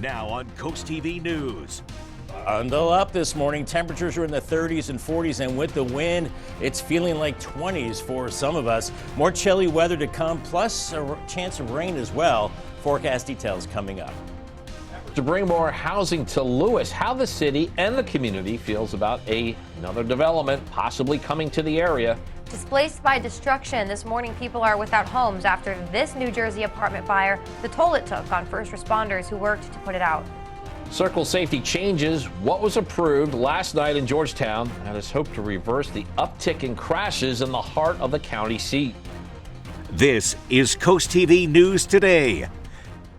Now on CoastTV News. Bundle up this morning. Temperatures are in the 30s and 40s, and with the wind, it's feeling like 20s for some of us. More chilly weather to come, plus a chance of rain as well. Forecast details coming up. To bring more housing to Lewes, how the city and the community feels about another development possibly coming to the area. Displaced by destruction, this morning people are without homes after this New Jersey apartment fire, the toll it took on first responders who worked to put it out. Circle Safety changes what was approved last night in Georgetown and has hoped to reverse the uptick in crashes in the heart of the county seat. This is CoastTV News Today.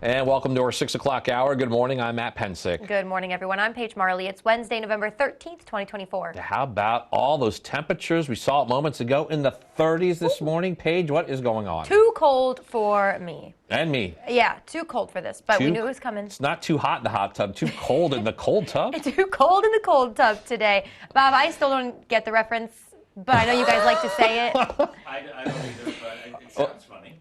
And welcome to our 6 o'clock hour. Good morning. I'm Matt Pensick. Good morning, everyone. I'm Paige Marley. It's Wednesday, November 13th, 2024. How about all those temperatures we saw moments ago in the 30s this morning? Paige, what is going on? Too cold for me. And me. Yeah, too cold for this, but we knew it was coming. It's not too hot in the hot tub, too cold in the cold tub. Too cold in the cold tub today. Bob, I still don't get the reference, but I know you guys like to say it. I don't either, but it sounds funny.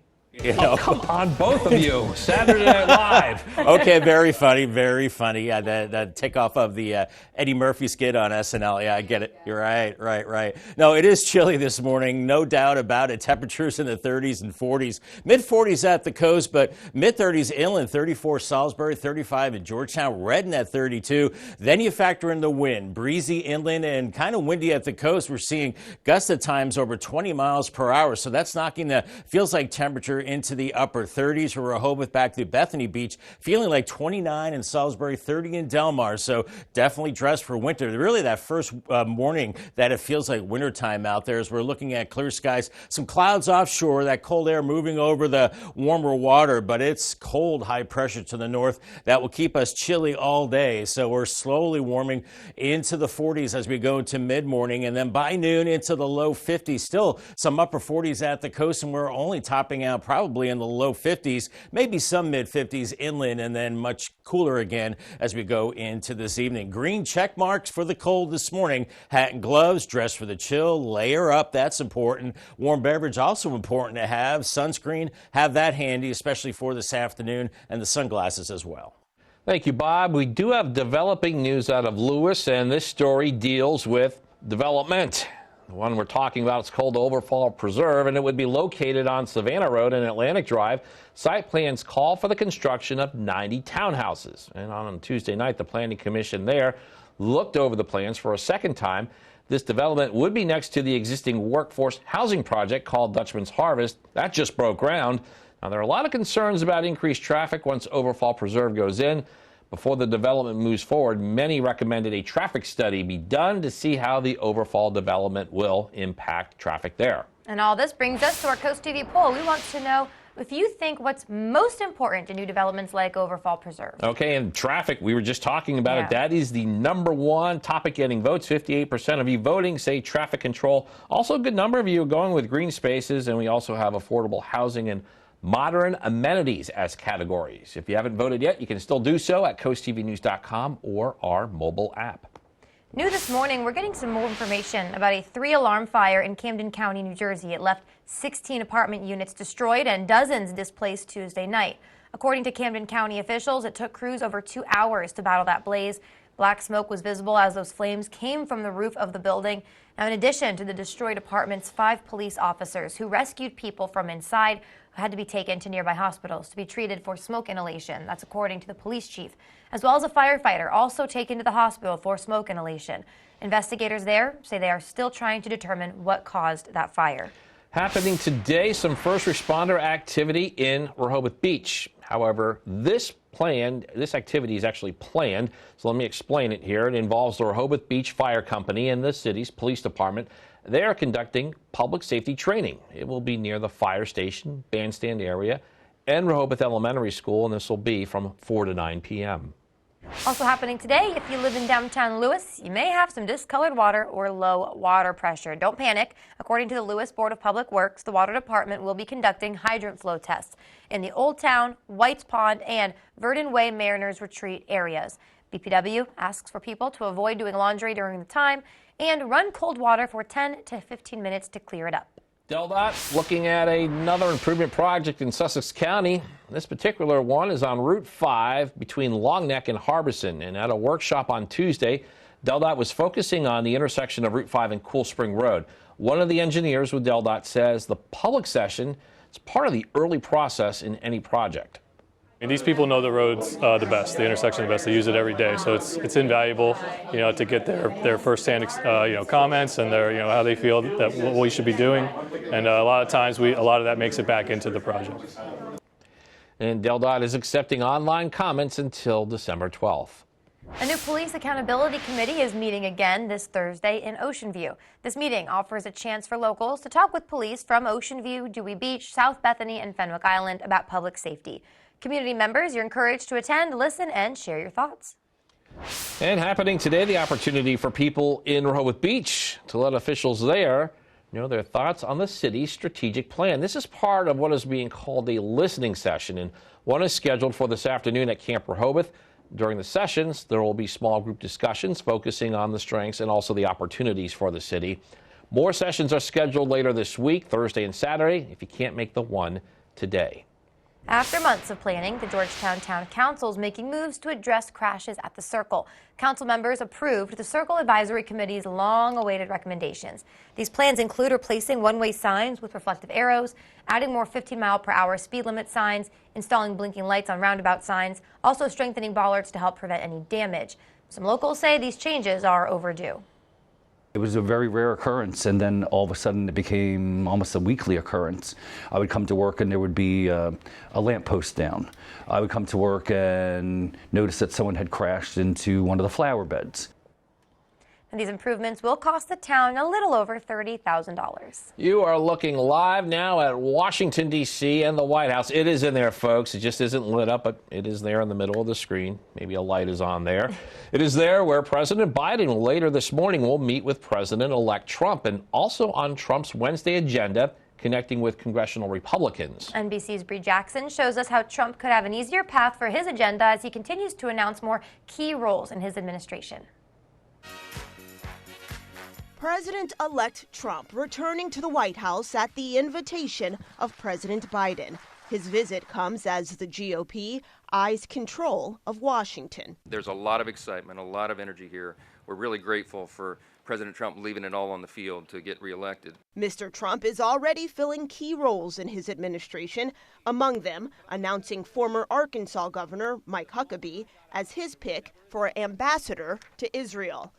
You know. Oh, come on, both of you. Saturday Night Live. Okay, very funny, very funny. Yeah, that tick off of the Eddie Murphy skit on SNL. Yeah, I get it. You're right. No, it is chilly this morning, no doubt about it. Temperatures in the 30s and 40s. Mid-40s at the coast, but mid-30s inland, 34 Salisbury, 35 in Georgetown, Redden at 32. Then you factor in the wind, breezy inland and kind of windy at the coast. We're seeing gusts at times over 20 miles per hour, so that's knocking the feels-like temperature into the upper 30s. For Rehoboth back to Bethany Beach, feeling like 29 in Salisbury, 30 in Delmarva. So definitely dress for winter. Really that first morning that it feels like wintertime out there as we're looking at clear skies. Some clouds offshore, that cold air moving over the warmer water, but it's cold high pressure to the north that will keep us chilly all day. So we're slowly warming into the 40s as we go into mid-morning, and then by noon into the low 50s. Still some upper 40s at the coast, and we're only topping out probably in the low 50s, maybe some mid-50s inland, and then much cooler again as we go into this evening. Green check marks for the cold this morning. Hat and gloves, dress for the chill, layer up, that's important. Warm beverage also important to have. Sunscreen, have that handy, especially for this afternoon, and the sunglasses as well. Thank you, Bob. We do have developing news out of Lewes, and this story deals with development. The one we're talking about is called the Overfall Preserve, and it would be located on Savannah Road and Atlantic Drive. Site plans call for the construction of 90 townhouses. And on Tuesday night, the Planning Commission there looked over the plans for a second time. This development would be next to the existing workforce housing project called Dutchman's Harvest. That just broke ground. Now, there are a lot of concerns about increased traffic once Overfall Preserve goes in. Before the development moves forward, many recommended a traffic study be done to see how the Overfall development will impact traffic there. And all this brings us to our Coast TV poll. We want to know if you think what's most important in new developments like Overfall Preserve. Okay, and traffic, we were just talking about it. That is the number one topic getting votes. 58% of you voting say traffic control. Also, a good number of you are going with green spaces, and we also have affordable housing and modern amenities as categories. If you haven't voted yet, you can still do so at coasttvnews.com or our mobile app. New this morning, we're getting some more information about a 3-alarm fire in Camden County, New Jersey. It left 16 apartment units destroyed and dozens displaced Tuesday night. According to Camden County officials, it took crews over 2 hours to battle that blaze. Black smoke was visible as those flames came from the roof of the building. Now, in addition to the destroyed apartments, 5 police officers who rescued people from inside had to be taken to nearby hospitals to be treated for smoke inhalation. That's according to the police chief, as well as a firefighter also taken to the hospital for smoke inhalation. Investigators there say they are still trying to determine what caused that fire. Happening today, some first responder activity in Rehoboth Beach. However, this activity is actually planned, so let me explain it here. It involves the Rehoboth Beach Fire Company and the city's police department. They are conducting public safety training. It will be near the fire station, bandstand area, and Rehoboth Elementary School, and this will be from 4 to 9 p.m. Also happening today, if you live in downtown Lewes, you may have some discolored water or low water pressure. Don't panic. According to the Lewes Board of Public Works, the water department will be conducting hydrant flow tests in the Old Town, White's Pond, and Verdon Way Mariners Retreat areas. BPW asks for people to avoid doing laundry during the time and run cold water for 10 to 15 minutes to clear it up. DelDOT looking at another improvement project in Sussex County. This particular one is on Route 5 between Longneck and Harbison. And at a workshop on Tuesday, DelDOT was focusing on the intersection of Route 5 and Cool Spring Road. One of the engineers with DelDOT says the public session is part of the early process in any project. And these people know the roads the best, the intersection the best. They use it every day, so it's invaluable, to get their firsthand, comments and their, how they feel that what we should be doing. And a lot of times, a lot of that makes it back into the project. And DelDOT is accepting online comments until December 12th. A new police accountability committee is meeting again this Thursday in Ocean View. This meeting offers a chance for locals to talk with police from Ocean View, Dewey Beach, South Bethany, and Fenwick Island about public safety. Community members, you're encouraged to attend, listen, and share your thoughts. And happening today, the opportunity for people in Rehoboth Beach to let officials there know their thoughts on the city's strategic plan. This is part of what is being called a listening session, and one is scheduled for this afternoon at Camp Rehoboth. During the sessions, there will be small group discussions focusing on the strengths and also the opportunities for the city. More sessions are scheduled later this week, Thursday and Saturday, if you can't make the one today. After months of planning, the Georgetown Town Council is making moves to address crashes at the Circle. Council members approved the Circle Advisory Committee's long-awaited recommendations. These plans include replacing one-way signs with reflective arrows, adding more 15-mile-per-hour speed limit signs, installing blinking lights on roundabout signs, also strengthening bollards to help prevent any damage. Some locals say these changes are overdue. It was a very rare occurrence, and then all of a sudden it became almost a weekly occurrence. I would come to work and there would be a lamppost down. I would come to work and notice that someone had crashed into one of the flower beds. And these improvements will cost the town a little over $30,000. You are looking live now at Washington, D.C. and the White House. It is in there, folks. It just isn't lit up, but it is there in the middle of the screen. Maybe a light is on there. It is there where President Biden later this morning will meet with President-elect Trump, and also on Trump's Wednesday agenda, connecting with congressional Republicans. NBC's Bree Jackson shows us how Trump could have an easier path for his agenda as he continues to announce more key roles in his administration. President-elect Trump returning to the White House at the invitation of President Biden. His visit comes as the GOP eyes control of Washington. There's a lot of excitement, a lot of energy here. We're really grateful for President Trump leaving it all on the field to get reelected. Mr. Trump is already filling key roles in his administration, among them announcing former Arkansas Governor Mike Huckabee as his pick for ambassador to Israel.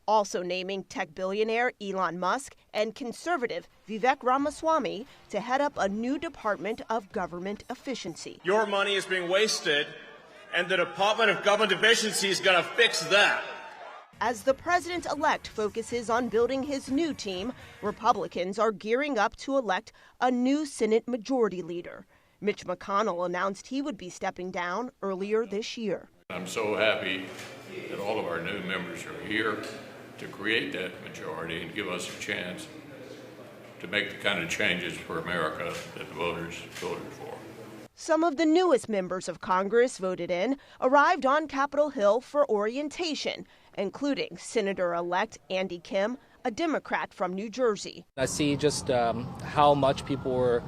Also naming tech billionaire Elon Musk and conservative Vivek Ramaswamy to head up a new Department of Government Efficiency. Your money is being wasted, and the Department of Government Efficiency is going to fix that. As the president-elect focuses on building his new team, Republicans are gearing up to elect a new Senate Majority Leader. Mitch McConnell announced he would be stepping down earlier this year. I'm so happy that all of our new members are here to create that majority and give us a chance to make the kind of changes for America that the voters voted for. Some of the newest members of Congress voted in arrived on Capitol Hill for orientation, including Senator-elect Andy Kim, a Democrat from New Jersey. I see just how much people were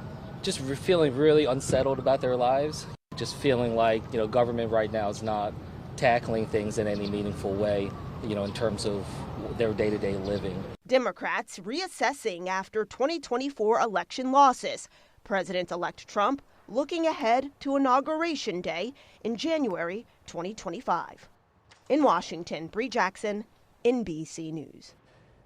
just feeling really unsettled about their lives, just feeling like, government right now is not tackling things in any meaningful way, in terms of their day-to-day living. Democrats reassessing after 2024 election losses. President-elect Trump looking ahead to Inauguration Day in January 2025. In Washington, Bree Jackson, NBC News.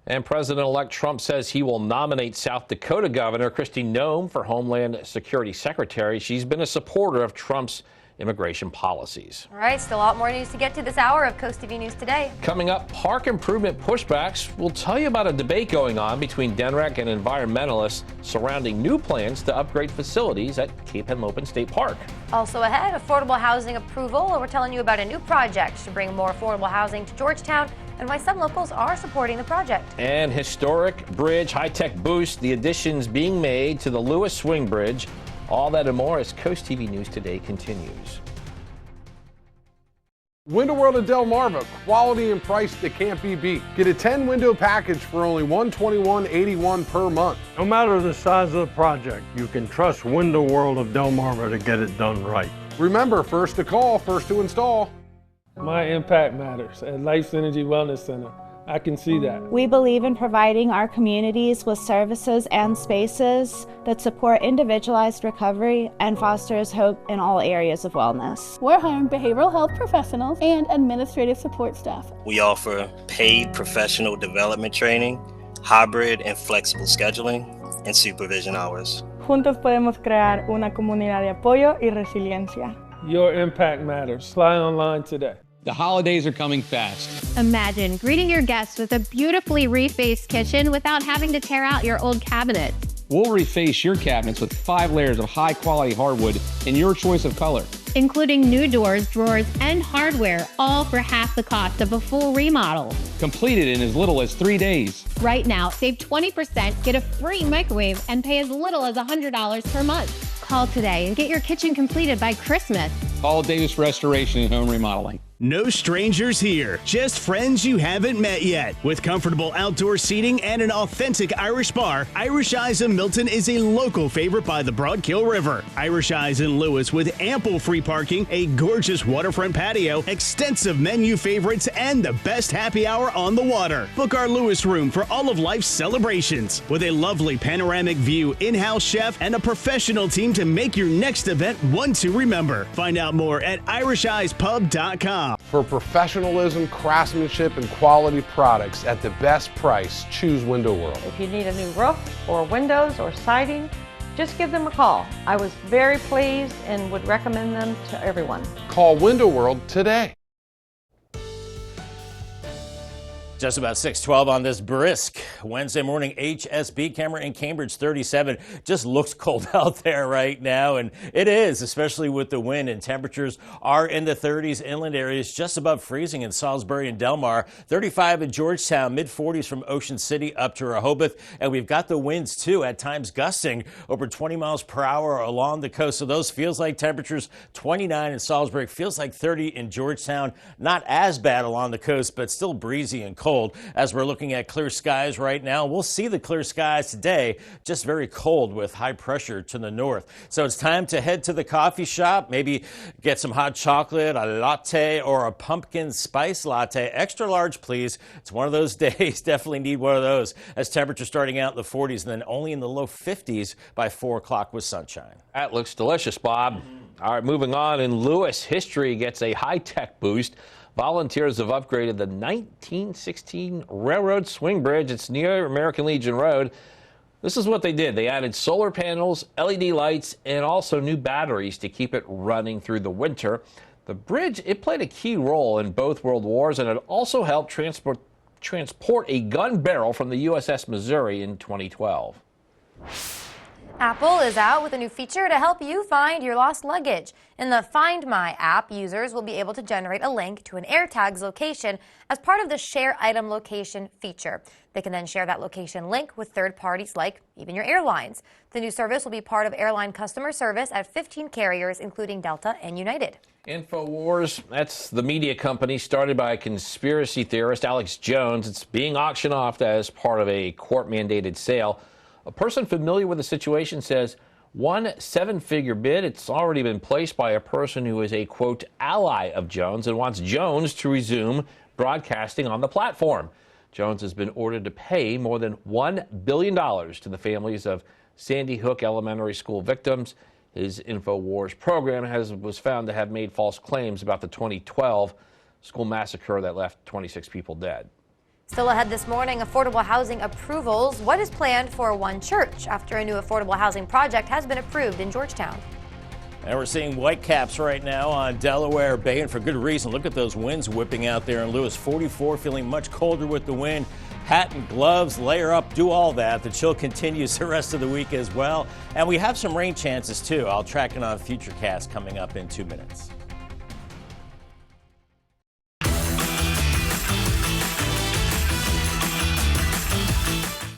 And President-elect Trump says he will nominate South Dakota Governor Kristi Noem for Homeland Security Secretary. She's been a supporter of Trump's immigration policies. All right, still a lot more news to get to this hour of CoastTV News Today. Coming up, park improvement pushbacks. We'll tell you about a debate going on between DNREC and environmentalists surrounding new plans to upgrade facilities at Cape Henlopen State Park. Also ahead, affordable housing approval. We're telling you about a new project to bring more affordable housing to Georgetown and why some locals are supporting the project. And historic bridge high-tech boost, the additions being made to the Lewes Swing Bridge. All that and more as CoastTV News Today continues. Window World at Delmarva, quality and price that can't be beat. Get a 10-window package for only $121.81 per month. No matter the size of the project, you can trust Window World of Delmarva to get it done right. Remember, first to call, first to install. My impact matters at Life's Energy Wellness Center. I can see that. We believe in providing our communities with services and spaces that support individualized recovery and fosters hope in all areas of wellness. We're hiring behavioral health professionals and administrative support staff. We offer paid professional development training, hybrid and flexible scheduling, and supervision hours. Juntos podemos crear una comunidad de apoyo y resiliencia. Your impact matters. Fly online today. The holidays are coming fast. Imagine greeting your guests with a beautifully refaced kitchen without having to tear out your old cabinets. We'll reface your cabinets with 5 layers of high-quality hardwood in your choice of color, including new doors, drawers, and hardware, all for half the cost of a full remodel. completed in as little as 3 days. Right now, save 20%, get a free microwave, and pay as little as $100 per month. Call today and get your kitchen completed by Christmas. All Davis Restoration and Home Remodeling. No strangers here, just friends you haven't met yet. With comfortable outdoor seating and an authentic Irish bar, Irish Eyes in Milton is a local favorite by the Broadkill River. Irish Eyes in Lewes with ample free parking, a gorgeous waterfront patio, extensive menu favorites, and the best happy hour on the water. Book our Lewes room for all of life's celebrations. With a lovely panoramic view, in-house chef, and a professional team to make your next event one to remember. Find out more at irisheyespub.com. For professionalism, craftsmanship, and quality products at the best price, choose Window World. If you need a new roof or windows or siding, just give them a call. I was very pleased and would recommend them to everyone. Call Window World today. Just about 6:12 on this brisk Wednesday morning. HSB camera in Cambridge 37. Just looks cold out there right now, and it is, especially with the wind, and temperatures are in the 30s. Inland areas just above freezing in Salisbury and Delmar. 35 in Georgetown, mid-40s from Ocean City up to Rehoboth, and we've got the winds too, at times gusting over 20 miles per hour along the coast. So those feels like temperatures. 29 in Salisbury, feels like 30 in Georgetown. Not as bad along the coast, but still breezy and cold. As we're looking at clear skies right now, we'll see the clear skies today, just very cold with high pressure to the north. So it's time to head to the coffee shop, maybe get some hot chocolate, a latte, or a pumpkin spice latte. Extra large, please. It's one of those days. Definitely need one of those, as temperatures starting out in the 40s and then only in the low 50s by 4 o'clock with sunshine. That looks delicious, Bob. All right, moving on. In Lewes, history gets a high-tech boost. Volunteers have upgraded the 1916 railroad swing bridge. It's near American Legion Road. This is what they did. They added solar panels, LED lights, and also new batteries to keep it running through the winter. The bridge, it played a key role in both World Wars, and it also helped transport a gun barrel from the USS Missouri in 2012. Apple is out with a new feature to help you find your lost luggage. In the Find My app, users will be able to generate a link to an AirTag's location as part of the Share Item Location feature. They can then share that location link with third parties like even your airlines. The new service will be part of airline customer service at 15 carriers, including Delta and United. InfoWars, that's the media company started by conspiracy theorist Alex Jones. It's being auctioned off as part of a court-mandated sale. A person familiar with the situation says one 7-figure bid, it's already been placed by a person who is a, quote, ally of Jones and wants Jones to resume broadcasting on the platform. Jones has been ordered to pay more than $1 billion to the families of Sandy Hook Elementary School victims. His InfoWars program was found to have made false claims about the 2012 school massacre that left 26 people dead. Still ahead this morning, affordable housing approvals. What is planned for One Church after a new affordable housing project has been approved in Georgetown? And we're seeing whitecaps right now on Delaware Bay, and for good reason. Look at those winds whipping out there in Lewes. 44, feeling much colder with the wind. Hat and gloves, layer up, do all that. The chill continues the rest of the week as well. And we have some rain chances too. I'll track it on Futurecast coming up in 2 minutes.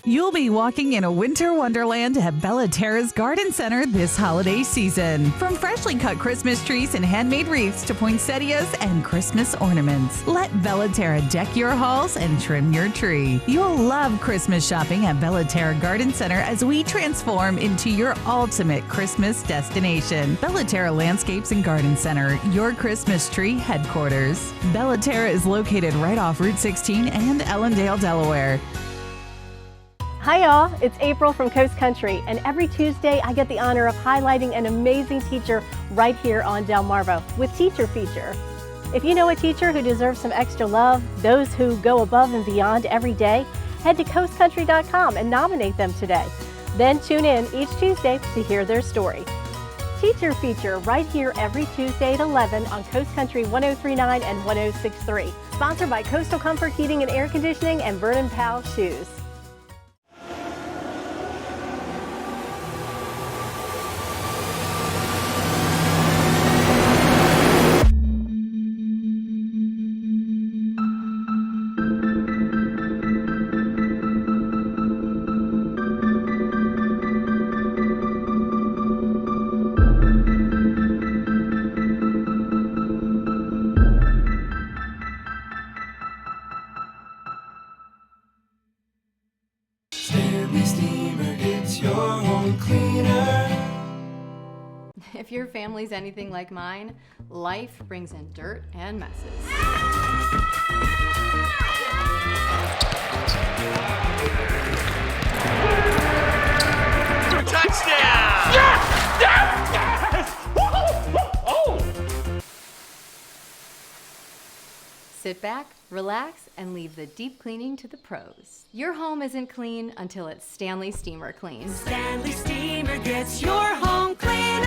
You'll be walking in a winter wonderland at Bellaterra's Garden Center this holiday season. From freshly cut Christmas trees and handmade wreaths to poinsettias and Christmas ornaments, let Bellaterra deck your halls and trim your tree. You'll love Christmas shopping at Bellaterra Garden Center as we transform into your ultimate Christmas destination. Bellaterra Landscapes and Garden Center, your Christmas tree headquarters. Bellaterra is located right off Route 16 and Ellendale, Delaware. Hi y'all, it's April from Coast Country, and every Tuesday I get the honor of highlighting an amazing teacher right here on Delmarva with Teacher Feature. If you know a teacher who deserves some extra love, those who go above and beyond every day, head to coastcountry.com and nominate them today. Then tune in each Tuesday to hear their story. Teacher Feature right here every Tuesday at 11 on Coast Country 103.9 and 106.3. Sponsored by Coastal Comfort Heating and Air Conditioning and Vernon Powell Shoes. If your family's anything like mine, life brings in dirt and messes. Touchdown! Yes! Yes! Yes! Oh! Sit back, relax, and leave the deep cleaning to the pros. Your home isn't clean until it's Stanley Steamer Clean. Stanley Steamer gets your home clean.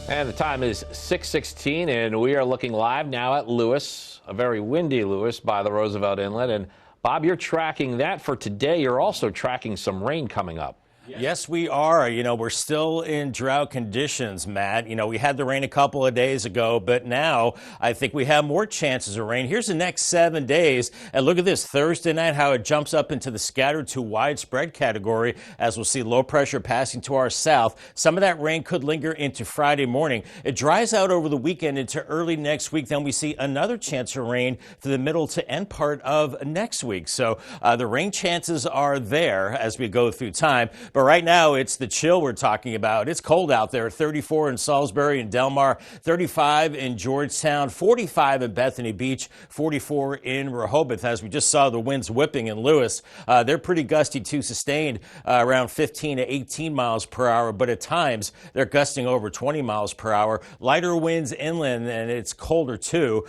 And the time is 6:16, and we are looking live now at Lewes, a very windy Lewes by the Roosevelt Inlet. And Bob, you're tracking that for today. You're also tracking some rain coming up. Yes, we are. You know, we're still in drought conditions, Matt. You know, we had the rain a couple of days ago, but now I think we have more chances of rain. Here's the next 7 days. And look at this Thursday night, how it jumps up into the scattered to widespread category as we'll see low pressure passing to our south. Some of that rain could linger into Friday morning. It dries out over the weekend into early next week. Then we see another chance of rain for the middle to end part of next week. So the rain chances are there as we go through time. But right now, it's the chill we're talking about. It's cold out there. 34 in Salisbury and Delmar, 35 in Georgetown, 45 in Bethany Beach, 44 in Rehoboth. As we just saw the winds whipping in Lewes, they're pretty gusty too, sustained around 15 to 18 miles per hour, but at times they're gusting over 20 miles per hour. Lighter winds inland, and it's colder too,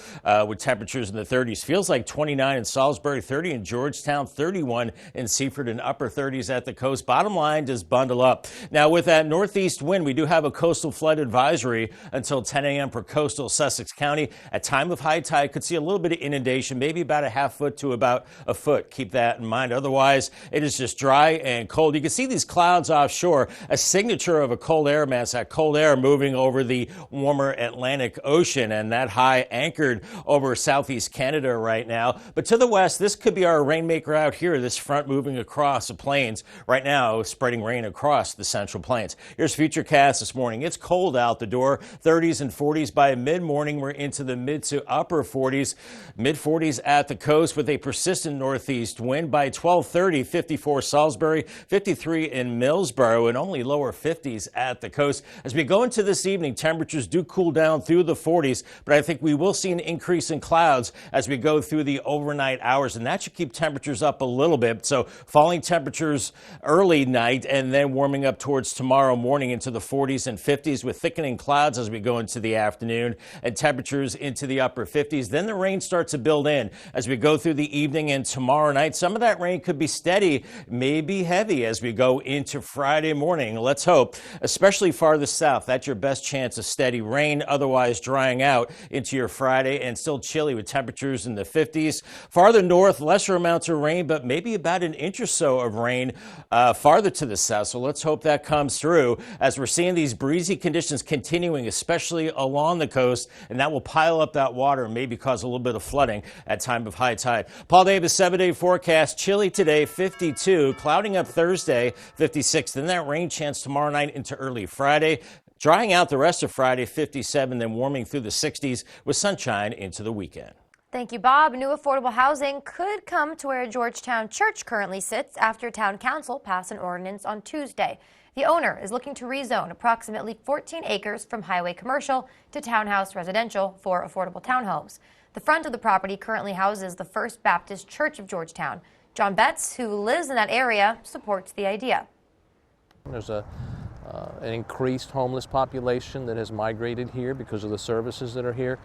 with temperatures in the 30s. Feels like 29 in Salisbury, 30 in Georgetown, 31 in Seaford, and upper 30s at the coast. Bottom line, just bundle up. Now, with that northeast wind, we do have a coastal flood advisory until 10 a.m. for coastal Sussex County. At time of high tide, could see a little bit of inundation, maybe about a half foot to about a foot. Keep that in mind. Otherwise, it is just dry and cold. You can see these clouds offshore, a signature of a cold air mass. That cold air moving over the warmer Atlantic Ocean, and that high anchored over southeast Canada right now. But to the west, this could be our rainmaker out here, this front moving across the plains right now, spreading rain across the Central Plains. Here's Futurecast this morning. It's cold out the door, 30s and 40s by mid-morning. We're into the mid to upper 40s, mid-40s at the coast with a persistent northeast wind. By 12:30, 54 Salisbury, 53 in Millsboro, and only lower 50s at the coast. As we go into this evening, temperatures do cool down through the 40s, but I think we will see an increase in clouds as we go through the overnight hours, and that should keep temperatures up a little bit. So falling temperatures early night and then warming up towards tomorrow morning into the 40s and 50s with thickening clouds as we go into the afternoon and temperatures into the upper 50s. Then the rain starts to build in as we go through the evening and tomorrow night. Some of that rain could be steady, maybe heavy as we go into Friday morning. Let's hope, especially farther south, that's your best chance of steady rain, otherwise drying out into your Friday and still chilly with temperatures in the 50s. Farther north, lesser amounts of rain, but maybe about an inch or so of rain farther to to the south, so let's hope that comes through as we're seeing these breezy conditions continuing, especially along the coast, and that will pile up that water and maybe cause a little bit of flooding at time of high tide. Paul Davis, 7-day forecast. Chilly today, 52. Clouding up Thursday, 56. Then that rain chance tomorrow night into early Friday. Drying out the rest of Friday, 57, then warming through the 60s with sunshine into the weekend. Thank you, Bob. New affordable housing could come to where Georgetown Church currently sits after Town Council passed an ordinance on Tuesday. The owner is looking to rezone approximately 14 acres from highway commercial to townhouse residential for affordable townhomes. The front of the property currently houses the First Baptist Church of Georgetown. John Betts, who lives in that area, supports the idea. There's an increased homeless population that has migrated here because of the services that are here,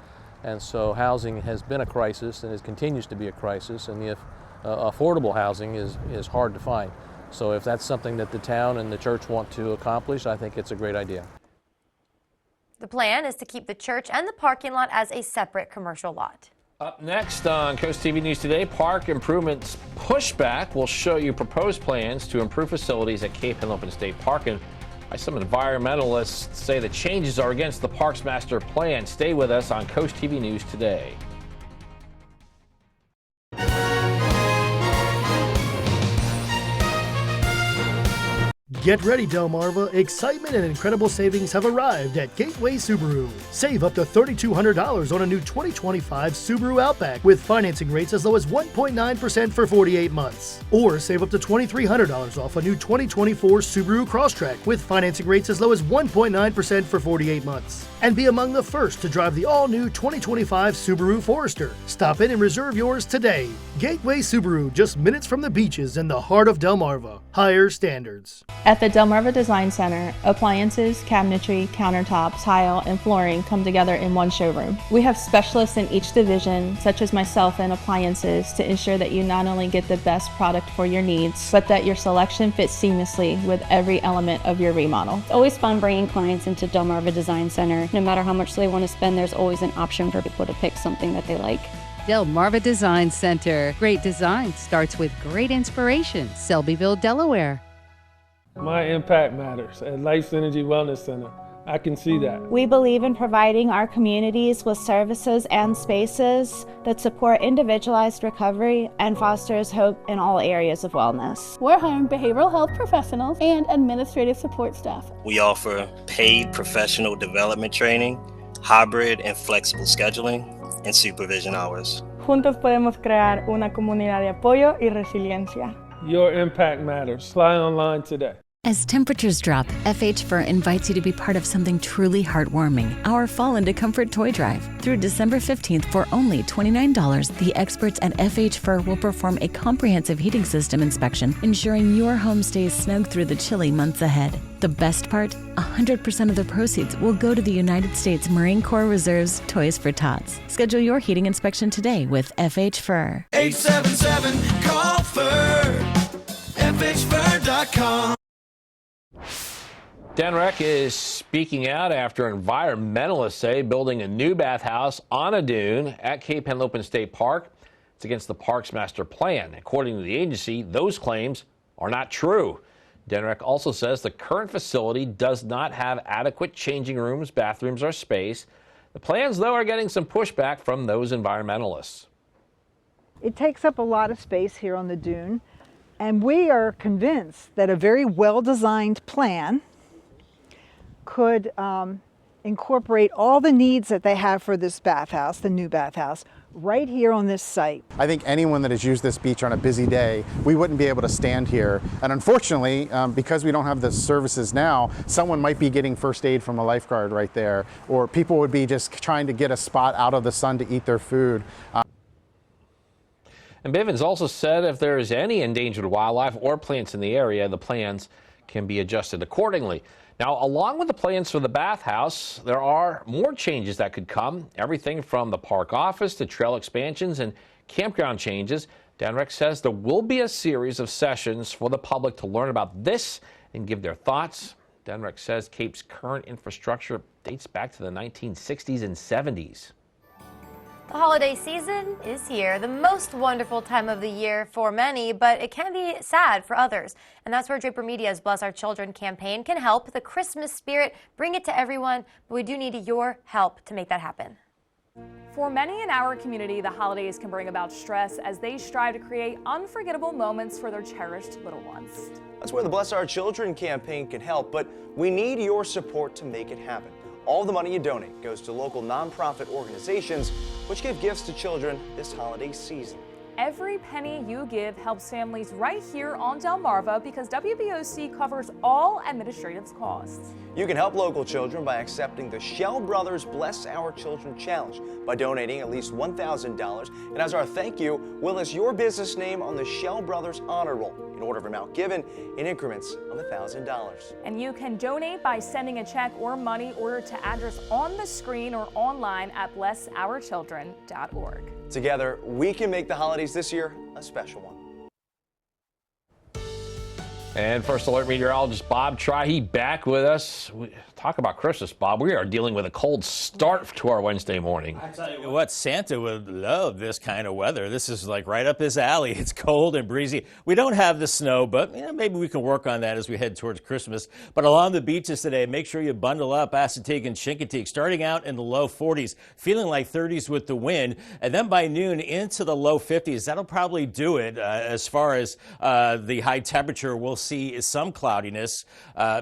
and so housing has been a crisis and it continues to be a crisis, and if affordable housing is hard to find. So if that's something that the town and the church want to accomplish, I think it's a great idea. The plan is to keep the church and the parking lot as a separate commercial lot. Up next on CoastTV News Today, park improvements pushback. We'll show you proposed plans to improve facilities at Cape Henlopen State Park, and some environmentalists say the changes are against the park's master plan. Stay with us on CoastTV News Today. Get ready, Delmarva. Excitement and incredible savings have arrived at Gateway Subaru. Save up to $3,200 on a new 2025 Subaru Outback with financing rates as low as 1.9% for 48 months. Or save up to $2,300 off a new 2024 Subaru Crosstrek with financing rates as low as 1.9% for 48 months. And be among the first to drive the all-new 2025 Subaru Forester. Stop in and reserve yours today. Gateway Subaru, just minutes from the beaches in the heart of Delmarva. Higher standards. At the Delmarva Design Center, appliances, cabinetry, countertops, tile, and flooring come together in one showroom. We have specialists in each division, such as myself in appliances, to ensure that you not only get the best product for your needs, but that your selection fits seamlessly with every element of your remodel. It's always fun bringing clients into Delmarva Design Center. No matter how much they want to spend, there's always an option for people to pick something that they like. Delmarva Design Center. Great design starts with great inspiration. Selbyville, Delaware. My impact matters at Life Energy Wellness Center. I can see that. We believe in providing our communities with services and spaces that support individualized recovery and fosters hope in all areas of wellness. We're hiring behavioral health professionals and administrative support staff. We offer paid professional development training, hybrid and flexible scheduling, and supervision hours. Juntos podemos crear una comunidad de apoyo y resiliencia. Your impact matters. Fly online today. As temperatures drop, FH Fur invites you to be part of something truly heartwarming, our Fall into Comfort Toy Drive. Through December 15th, for only $29, the experts at FH Fur will perform a comprehensive heating system inspection, ensuring your home stays snug through the chilly months ahead. The best part? 100% of the proceeds will go to the United States Marine Corps Reserve's Toys for Tots. Schedule your heating inspection today with FH Fur. 877-CALL-FUR. FHFur.com. Denrec is speaking out after environmentalists say building a new bathhouse on a dune at Cape Henlopen State Park. It's against the park's master plan. According to the agency, those claims are not true. Denrec also says the current facility does not have adequate changing rooms, bathrooms, or space. The plans, though, are getting some pushback from those environmentalists. It takes up a lot of space here on the dune, and we are convinced that a very well-designed plan could incorporate all the needs that they have for this bathhouse, the new bathhouse, right here on this site. I think anyone that has used this beach on a busy day, we wouldn't be able to stand here. And unfortunately, because we don't have the services now, someone might be getting first aid from a lifeguard right there, or people would be just trying to get a spot out of the sun to eat their food. And Bivens also said if there is any endangered wildlife or plants in the area, the plans can be adjusted accordingly. Now, along with the plans for the bathhouse, there are more changes that could come. Everything from the park office to trail expansions and campground changes. Denrec says there will be a series of sessions for the public to learn about this and give their thoughts. Denrec says Cape's current infrastructure dates back to the 1960s and 70s. The holiday season is here, the most wonderful time of the year for many, but it can be sad for others. And that's where Draper Media's Bless Our Children campaign can help. The Christmas spirit, bring it to everyone, but we do need your help to make that happen. For many in our community, the holidays can bring about stress as they strive to create unforgettable moments for their cherished little ones. That's where the Bless Our Children campaign can help, but we need your support to make it happen. All the money you donate goes to local nonprofit organizations, which give gifts to children this holiday season. Every penny you give helps families right here on Delmarva because WBOC covers all administrative costs. You can help local children by accepting the Shell Brothers Bless Our Children Challenge by donating at least $1,000. And as our thank you, we'll list your business name on the Shell Brothers Honor Roll in order of amount given in increments of $1,000. And you can donate by sending a check or money order to address on the screen or online at blessourchildren.org. Together, we can make the holidays this year a special one. And First Alert meteorologist Bob Trahey back with us. Talk about Christmas, Bob. We are dealing with a cold start to our Wednesday morning. I tell you what, Santa would love this kind of weather. This is like right up his alley. It's cold and breezy. We don't have the snow, but maybe we can work on that as we head towards Christmas. But along the beaches today, make sure you bundle up Assateague and Chincoteague, starting out in the low 40s, feeling like 30s with the wind. And then by noon into the low 50s. That'll probably do it as far as the high temperature. We'll see some cloudiness,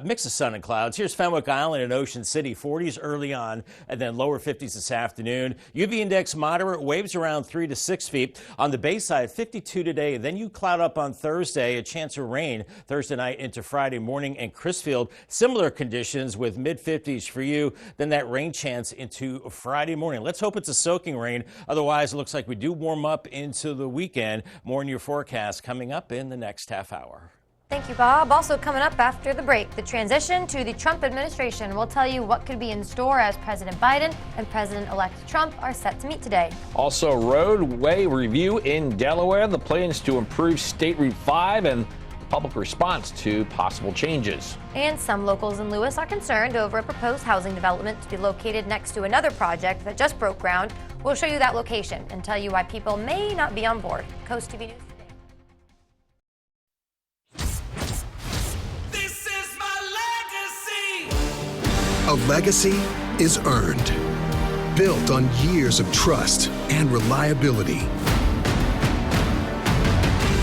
mix of sun and clouds. Here's Fenwick Island and Ocean City, 40s early on, and then lower 50s this afternoon. UV index moderate, waves around 3 to 6 feet. On the bay side, 52 today. Then you cloud up on Thursday, a chance of rain Thursday night into Friday morning. And Crisfield, similar conditions with mid-50s for you. Then that rain chance into Friday morning. Let's hope it's a soaking rain. Otherwise, it looks like we do warm up into the weekend. More in your forecast coming up in the next half hour. Thank you, Bob. Also coming up after the break, the transition to the Trump administration. We'll tell you what could be in store as President Biden and President-elect Trump are set to meet today. Also, roadway review in Delaware, the plans to improve State Route 5 and public response to possible changes. And some locals in Lewes are concerned over a proposed housing development to be located next to another project that just broke ground. We'll show you that location and tell you why people may not be on board. CoastTV News. A legacy is earned, built on years of trust and reliability.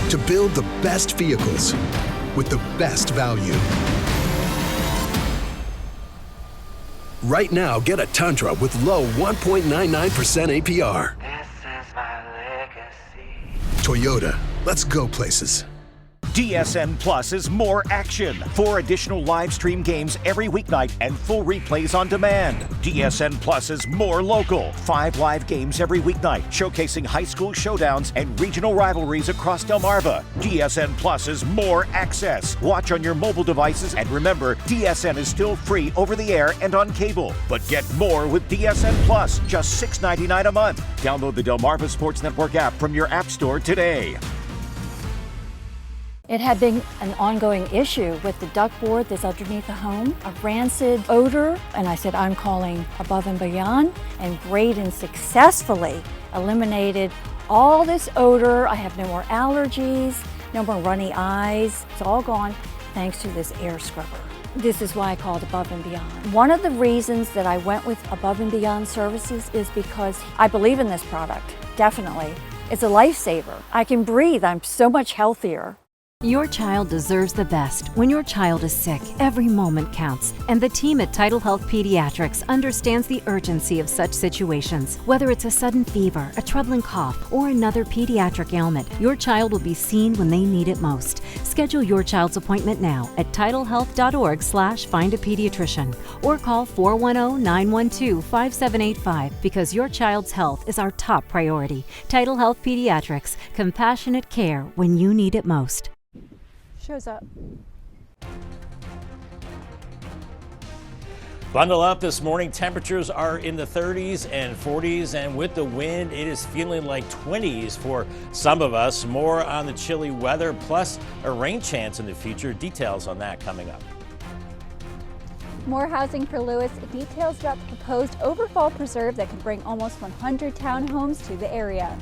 To build the best vehicles with the best value. Right now, get a Tundra with low 1.99% APR. This is my legacy. Toyota, let's go places. DSN Plus is more action. 4 additional live stream games every weeknight and full replays on demand. DSN Plus is more local. 5 live games every weeknight, showcasing high school showdowns and regional rivalries across Delmarva. DSN Plus is more access. Watch on your mobile devices, and remember, DSN is still free over the air and on cable. But get more with DSN Plus, just $6.99 a month. Download the Delmarva Sports Network app from your app store today. It had been an ongoing issue with the ductboard that's underneath the home, a rancid odor, and I said, I'm calling Above and Beyond, and Braden successfully eliminated all this odor. I have no more allergies, no more runny eyes. It's all gone thanks to this air scrubber. This is why I called Above and Beyond. One of the reasons that I went with Above and Beyond services is because I believe in this product, definitely. It's a lifesaver. I can breathe, I'm so much healthier. Your child deserves the best. When your child is sick, every moment counts. And the team at Tidal Health Pediatrics understands the urgency of such situations. Whether it's a sudden fever, a troubling cough, or another pediatric ailment, your child will be seen when they need it most. Schedule your child's appointment now at tidalhealth.org/findapediatrician or call 410-912-5785 because your child's health is our top priority. Tidal Health Pediatrics, compassionate care when you need it most. Shows up. Bundle up this morning. Temperatures are in the 30s and 40s, and with the wind, it is feeling like 20s for some of us. More on the chilly weather, plus a rain chance in the future. Details on that coming up. More housing for Lewes, details about the proposed overfall preserve that could bring almost 100 townhomes to the area.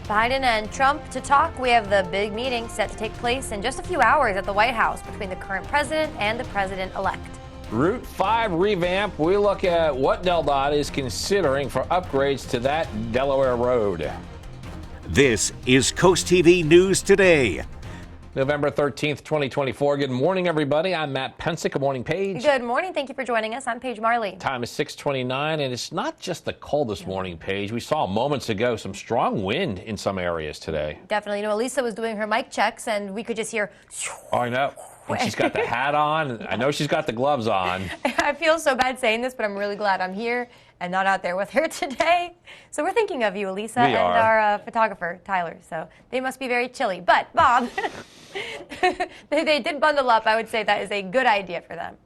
Biden and Trump to talk. We have the big meeting set to take place in just a few hours at the White House between the current president and the president-elect. Route 5 revamp. We look at what DelDOT is considering for upgrades to that Delaware road. This is CoastTV News Today. November 13th, 2024. Good morning, everybody. I'm Matt Pensick. Good morning, Paige. Good morning. Thank you for joining us. I'm Paige Marley. Time is 6:29, and it's not just the cold this morning, Paige. We saw moments ago some strong wind in some areas today. Definitely. You know, Elisa was doing her mic checks, and we could just hear. Oh, I know. And she's got the hat on. I know she's got the gloves on. I feel so bad saying this, but I'm really glad I'm here and not out there with her today. So we're thinking of you, Elisa, and our photographer, Tyler. So they must be very chilly. But, Bob, they did bundle up. I would say that is a good idea for them.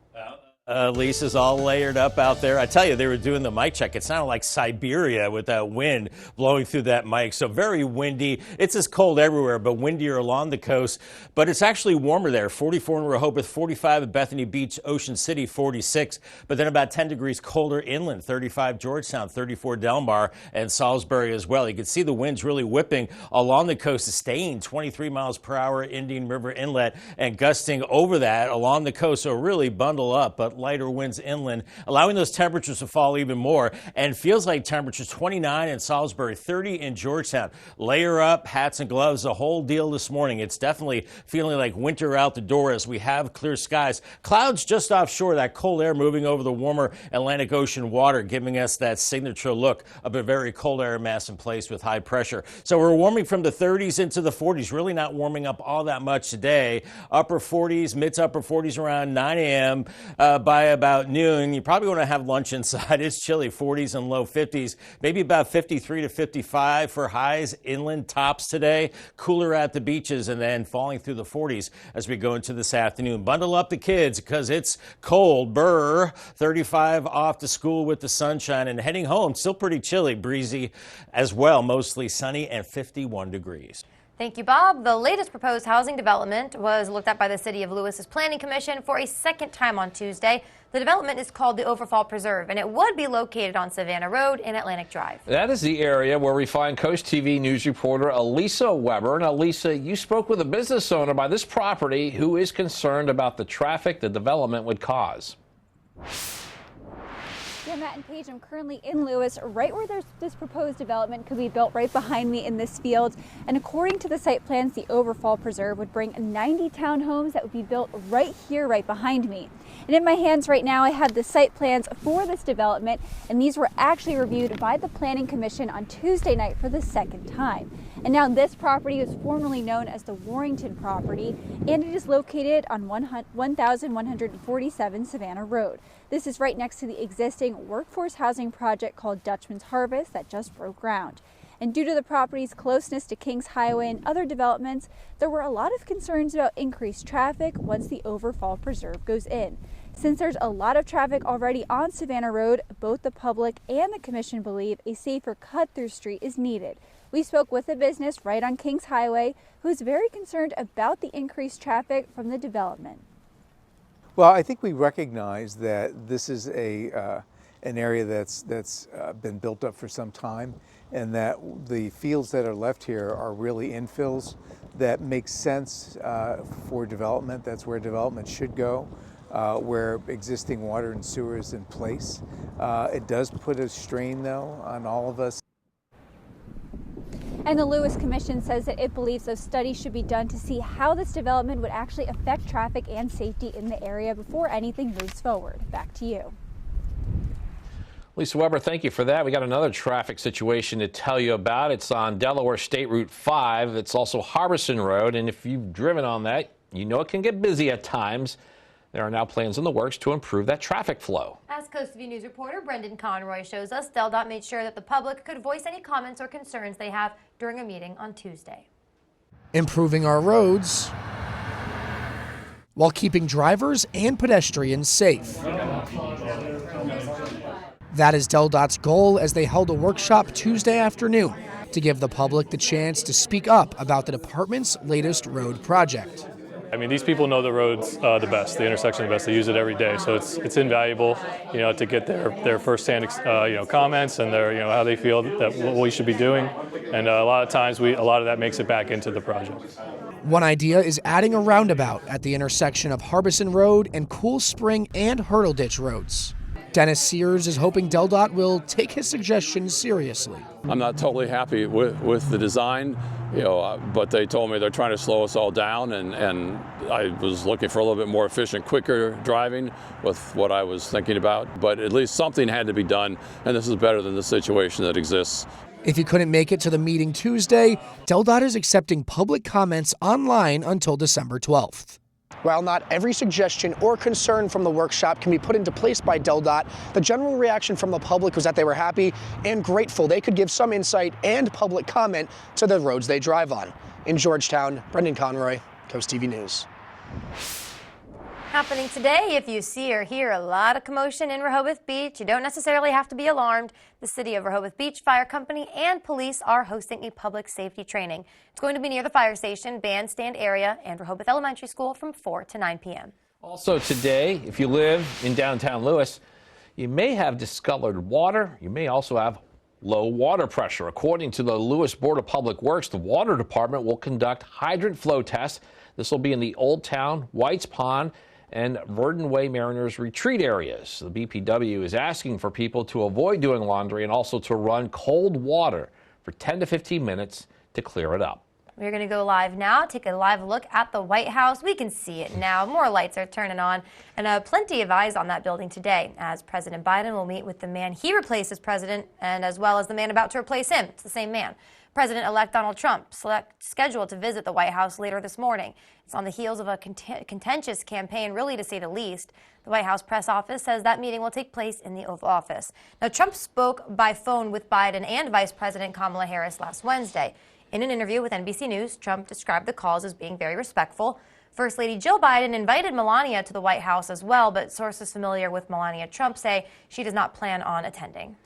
Lisa's all layered up out there. I tell you, they were doing the mic check. It sounded like Siberia with that wind blowing through that mic. So very windy. It's as cold everywhere, but windier along the coast. But it's actually warmer there. 44 in Rehoboth, 45 at Bethany Beach, Ocean City, 46. But then about 10 degrees colder inland, 35 Georgetown, 34 Delmarva, and Salisbury as well. You can see the winds really whipping along the coast, staying 23 miles per hour, Indian River Inlet, and gusting over that along the coast. So really bundle up. But lighter winds inland, allowing those temperatures to fall even more. And feels like temperatures 29 in Salisbury, 30 in Georgetown. Layer up, hats and gloves, the whole deal this morning. It's definitely feeling like winter out the door as we have clear skies. Clouds just offshore, that cold air moving over the warmer Atlantic Ocean water, giving us that signature look of a very cold air mass in place with high pressure. So we're warming from the 30s into the 40s, really not warming up all that much today. Upper 40s, mid to upper 40s around 9 a.m. By about noon. You probably want to have lunch inside. It's chilly, 40s and low 50s, maybe about 53 to 55 for highs, inland tops today. Cooler at the beaches and then falling through the 40s as we go into this afternoon. Bundle up the kids because it's cold. 35 off to school with the sunshine and heading home. Still pretty chilly, breezy as well, mostly sunny and 51 degrees. Thank you, Bob. The latest proposed housing development was looked at by the City of Lewes' Planning Commission for a second time on Tuesday. The development is called the Overfall Preserve, and it would be located on Savannah Road in Atlantic Drive. That is the area where we find Coast TV news reporter Elisa Weber. Now, Elisa, you spoke with a business owner by this property who is concerned about the traffic the development would cause. Yeah, Matt and Paige, I'm currently in Lewes, right where this proposed development could be built right behind me in this field. And according to the site plans, the Overfall Preserve would bring 90 townhomes that would be built right here, right behind me. And in my hands right now, I have the site plans for this development, and these were actually reviewed by the Planning Commission on Tuesday night for the second time. And now this property is formerly known as the Warrington property, and it is located on 1147 Savannah Road. This is right next to the existing workforce housing project called Dutchman's Harvest that just broke ground. And due to the property's closeness to Kings Highway and other developments, there were a lot of concerns about increased traffic once the Overfall Preserve goes in. Since there's a lot of traffic already on Savannah Road, both the public and the commission believe a safer cut-through street is needed. We spoke with a business right on Kings Highway who's very concerned about the increased traffic from the development. Well, I think we recognize that this is an area that's been built up for some time, and that the fields that are left here are really infills that make sense for development. That's where development should go, where existing water and sewer is in place. It does put a strain, though, on all of us. And the Lewes Commission says that it believes those studies should be done to see how this development would actually affect traffic and safety in the area before anything moves forward. Back to you. Lisa Weber, thank you for that. We got another traffic situation to tell you about. It's on Delaware State Route 5. It's also Harbison Road, and if you've driven on that, you know it can get busy at times. There are now plans in the works to improve that traffic flow. As CoastTV News reporter Brendan Conroy shows us, DelDOT made sure that the public could voice any comments or concerns they have during a meeting on Tuesday. Improving our roads while keeping drivers and pedestrians safe. That is DelDOT's goal as they held a workshop Tuesday afternoon to give the public the chance to speak up about the department's latest road project. I mean, these people know the roads the best, the intersection the best. They use it every day, so it's invaluable, to get their firsthand, comments and their, how they feel that what we should be doing. And a lot of times, a lot of that makes it back into the project. One idea is adding a roundabout at the intersection of Harbison Road and Cool Spring and Hurdle Ditch roads. Dennis Sears is hoping DelDOT will take his suggestions seriously. I'm not totally happy with the design, but they told me they're trying to slow us all down, and I was looking for a little bit more efficient, quicker driving with what I was thinking about. But at least something had to be done, and this is better than the situation that exists. If you couldn't make it to the meeting Tuesday, DelDOT is accepting public comments online until December 12th. While not every suggestion or concern from the workshop can be put into place by DelDOT, the general reaction from the public was that they were happy and grateful they could give some insight and public comment to the roads they drive on. In Georgetown, Brendan Conroy, CoastTV News. Happening today, if you see or hear a lot of commotion in Rehoboth Beach, you don't necessarily have to be alarmed. The City of Rehoboth Beach Fire Company and police are hosting a public safety training. It's going to be near the fire station, bandstand area, and Rehoboth Elementary School from 4 to 9 p.m. Also today, if you live in downtown Lewes, you may have discolored water. You may also have low water pressure. According to the Lewes Board of Public Works, the Water Department will conduct hydrant flow tests. This will be in the Old Town, White's Pond, and Verdon Way Mariners Retreat areas. The BPW is asking for people to avoid doing laundry and also to run cold water for 10 to 15 minutes to clear it up. We're going to go live now, take a live look at the White House. We can see it now. More lights are turning on, and plenty of eyes on that building today, as President Biden will meet with the man he replaced as president, and as well as the man about to replace him. It's the same man. President-elect Donald Trump scheduled to visit the White House later this morning. It's on the heels of a contentious campaign, really to say the least. The White House press office says that meeting will take place in the Oval Office. Now, Trump spoke by phone with Biden and Vice President Kamala Harris last Wednesday. In an interview with NBC News, Trump described the calls as being very respectful. First Lady Jill Biden invited Melania to the White House as well, but sources familiar with Melania Trump say she does not plan on attending.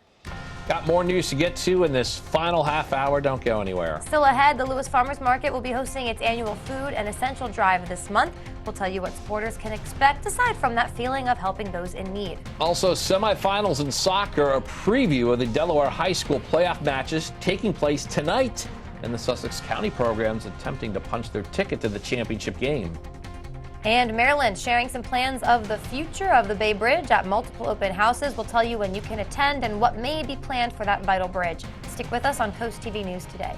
Got more news to get to in this final half hour. Don't go anywhere. Still ahead, the Lewes Farmers Market will be hosting its annual food and essential drive this month. We'll tell you what supporters can expect aside from that feeling of helping those in need. Also, semifinals in soccer, a preview of the Delaware High School playoff matches taking place tonight, and the Sussex County programs attempting to punch their ticket to the championship game. And Maryland sharing some plans of the future of the Bay Bridge at multiple open houses. We'll tell you when you can attend and what may be planned for that vital bridge. Stick with us on CoastTV News today.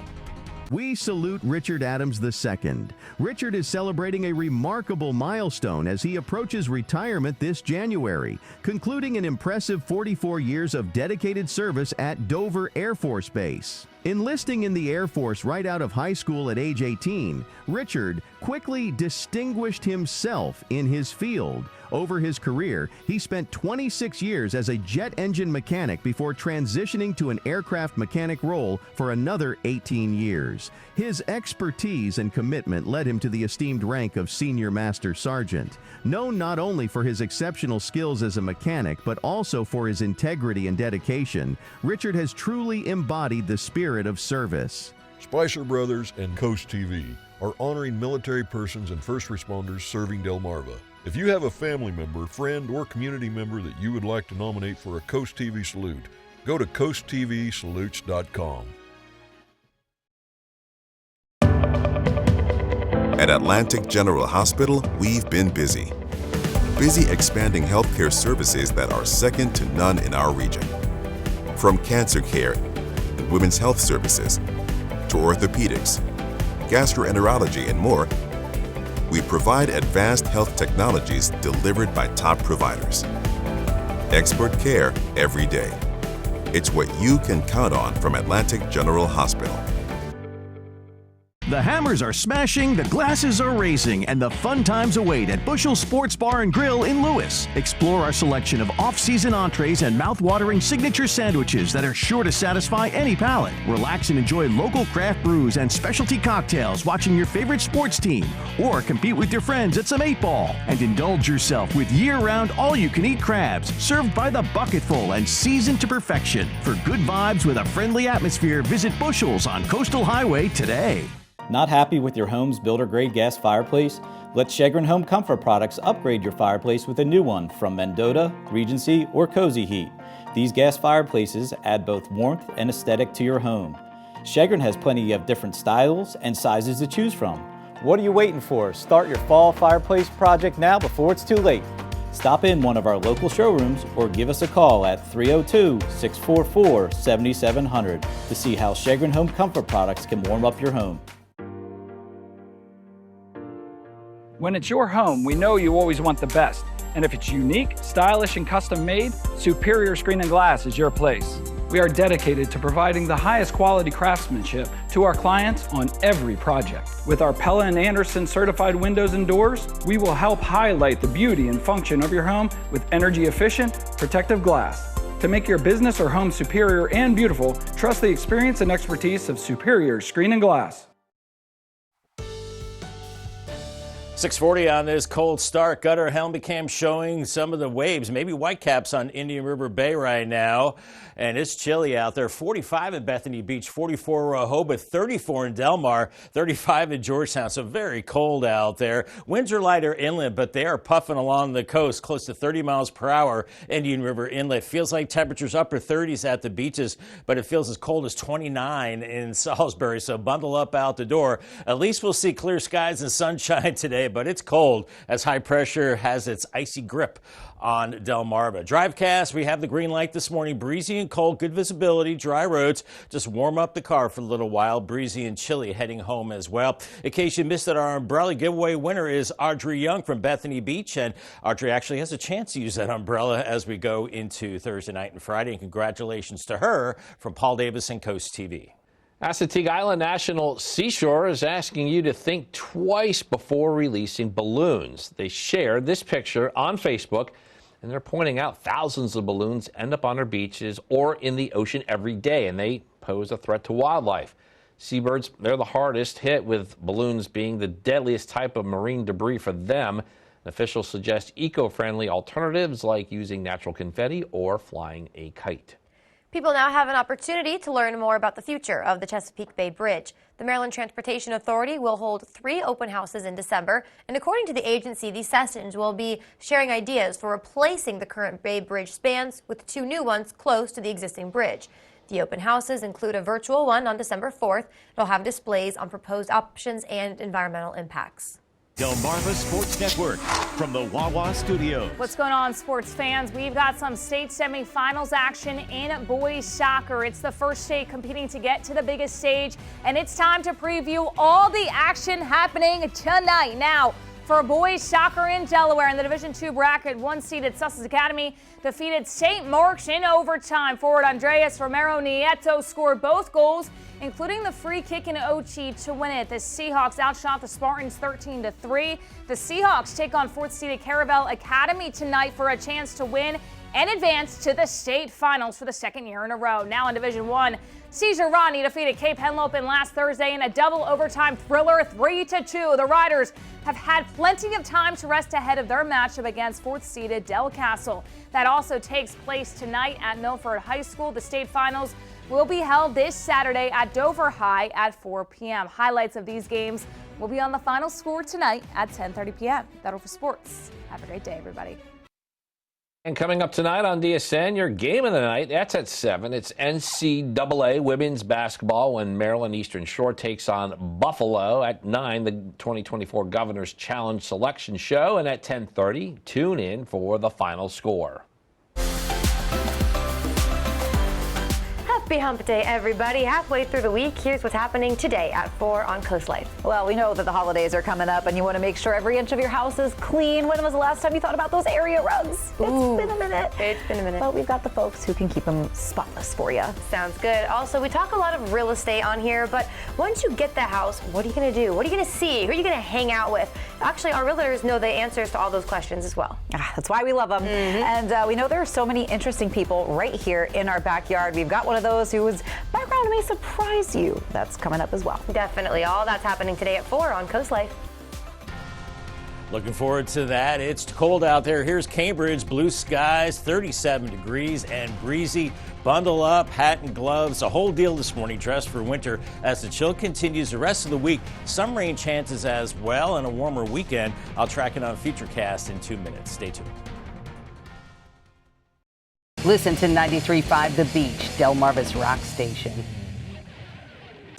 We salute Richard Adams II. Richard is celebrating a remarkable milestone as he approaches retirement this January, concluding an impressive 44 years of dedicated service at Dover Air Force Base. Enlisting in the Air Force right out of high school at age 18, Richard quickly distinguished himself in his field. Over his career, he spent 26 years as a jet engine mechanic before transitioning to an aircraft mechanic role for another 18 years. His expertise and commitment led him to the esteemed rank of Senior Master Sergeant. Known not only for his exceptional skills as a mechanic, but also for his integrity and dedication, Richard has truly embodied the spirit of service. Spicer Brothers and CoastTV are honoring military persons and first responders serving Delmarva. If you have a family member, friend, or community member that you would like to nominate for a CoastTV salute, go to coasttvsalutes.com. At Atlantic General Hospital, we've been busy. Busy expanding healthcare services that are second to none in our region. From cancer care, women's health services, to orthopedics, gastroenterology, and more, we provide advanced health technologies delivered by top providers. Expert care every day. It's what you can count on from Atlantic General Hospital. The hammers are smashing, the glasses are raising, and the fun times await at Bushel Sports Bar and Grill in Lewes. Explore our selection of off-season entrees and mouth-watering signature sandwiches that are sure to satisfy any palate. Relax and enjoy local craft brews and specialty cocktails watching your favorite sports team, or compete with your friends at some 8-ball. And indulge yourself with year-round all-you-can-eat crabs, served by the bucketful and seasoned to perfection. For good vibes with a friendly atmosphere, visit Bushel's on Coastal Highway today. Not happy with your home's builder-grade gas fireplace? Let Chagrin Home Comfort Products upgrade your fireplace with a new one from Mendota, Regency, or Cozy Heat. These gas fireplaces add both warmth and aesthetic to your home. Chagrin has plenty of different styles and sizes to choose from. What are you waiting for? Start your fall fireplace project now before it's too late. Stop in one of our local showrooms or give us a call at 302-644-7700 to see how Chagrin Home Comfort Products can warm up your home. When it's your home, we know you always want the best. And if it's unique, stylish, and custom made, Superior Screen and Glass is your place. We are dedicated to providing the highest quality craftsmanship to our clients on every project. With our Pella and Anderson certified windows and doors, we will help highlight the beauty and function of your home with energy efficient, protective glass. To make your business or home superior and beautiful, trust the experience and expertise of Superior Screen and Glass. 6:40 on this cold start. Gutter Helmet Cam showing some of the waves, maybe whitecaps on Indian River Bay right now. And it's chilly out there. 45 in Bethany Beach, 44 Rehoboth, 34 in Delmar, 35 in Georgetown. So very cold out there. Winds are lighter inland, but they are puffing along the coast, close to 30 miles per hour. Indian River Inlet feels like temperatures upper 30s at the beaches, but it feels as cold as 29 in Salisbury. So bundle up out the door. At least we'll see clear skies and sunshine today, but it's cold as high pressure has its icy grip on Delmarva. Drivecast, we have the green light this morning. Breezy and cold, good visibility, dry roads. Just warm up the car for a little while. Breezy and chilly heading home as well. In case you missed it, our umbrella giveaway winner is Audrey Young from Bethany Beach. And Audrey actually has a chance to use that umbrella as we go into Thursday night and Friday. And congratulations to her from Paul Davis and Coast TV. Assateague Island National Seashore is asking you to think twice before releasing balloons. They shared this picture on Facebook, and they're pointing out thousands of balloons end up on our beaches or in the ocean every day, and they pose a threat to wildlife. Seabirds, they're the hardest hit, with balloons being the deadliest type of marine debris for them. Officials suggest eco-friendly alternatives like using natural confetti or flying a kite. People now have an opportunity to learn more about the future of the Chesapeake Bay Bridge. The Maryland Transportation Authority will hold 3 open houses in December, and according to the agency, these sessions will be sharing ideas for replacing the current Bay Bridge spans with 2 new ones close to the existing bridge. The open houses include a virtual one on December 4th. It'll have displays on proposed options and environmental impacts. Delmarva Sports Network from the Wawa Studios. What's going on, sports fans? We've got some state semifinals action in boys soccer. It's the first state competing to get to the biggest stage, and it's time to preview all the action happening tonight. Now, for boys soccer in Delaware in the Division II bracket, 1-seeded Sussex Academy defeated St. Mark's in overtime. Forward Andreas Romero Nieto scored both goals, including the free kick in OT to win it. The Seahawks outshot the Spartans 13-3. The Seahawks take on 4th-seeded Caravel Academy tonight for a chance to win and advance to the state finals for the 2nd year in a row. Now in Division I, Cesar Rodney defeated Cape Henlopen last Thursday in a double overtime thriller 3-2. The Riders have had plenty of time to rest ahead of their matchup against 4th-seeded Del Castle. That also takes place tonight at Milford High School. The state finals will be held this Saturday at Dover High at 4 p.m. Highlights of these games will be on the final score tonight at 10:30 p.m. That'll for sports. Have a great day, everybody. And coming up tonight on DSN, your game of the night, that's at 7. It's NCAA women's basketball when Maryland Eastern Shore takes on Buffalo. At 9, the 2024 Governor's Challenge Selection Show. And at 10:30, tune in for the final score. Happy Hump Day, everybody. Halfway through the week, here's what's happening today at 4 on Coast Life. Well, we know that the holidays are coming up and you want to make sure every inch of your house is clean. When was the last time you thought about those area rugs? It's been a minute. It's been a minute. But we've got the folks who can keep them spotless for you. Sounds good. Also, we talk a lot of real estate on here, but once you get the house, what are you going to do? What are you going to see? Who are you going to hang out with? Actually, our realtors know the answers to all those questions as well. That's why we love them. And we know there are so many interesting people right here in our backyard. We've got one of those whose background may surprise you. That's coming up as well. Definitely. All that's happening today at 4 on Coast Life. Looking forward to that. It's cold out there. Here's Cambridge, blue skies, 37 degrees and breezy. Bundle up, hat and gloves, a whole deal this morning. Dress for winter as the chill continues the rest of the week. Some rain chances as well and a warmer weekend. I'll track it on Futurecast in 2 minutes. Stay tuned. Listen to 93.5 The Beach, Delmarva's rock station.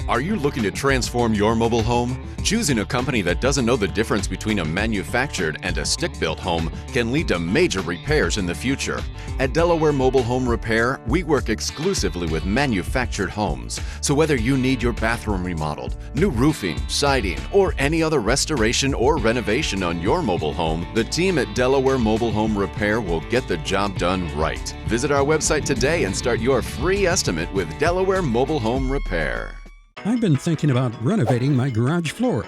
Are you looking to transform your mobile home? Choosing a company that doesn't know the difference between a manufactured and a stick-built home can lead to major repairs in the future. At Delaware Mobile Home Repair, we work exclusively with manufactured homes. So whether you need your bathroom remodeled, new roofing, siding, or any other restoration or renovation on your mobile home, the team at Delaware Mobile Home Repair will get the job done right. Visit our website today and start your free estimate with Delaware Mobile Home Repair. I've been thinking about renovating my garage floor,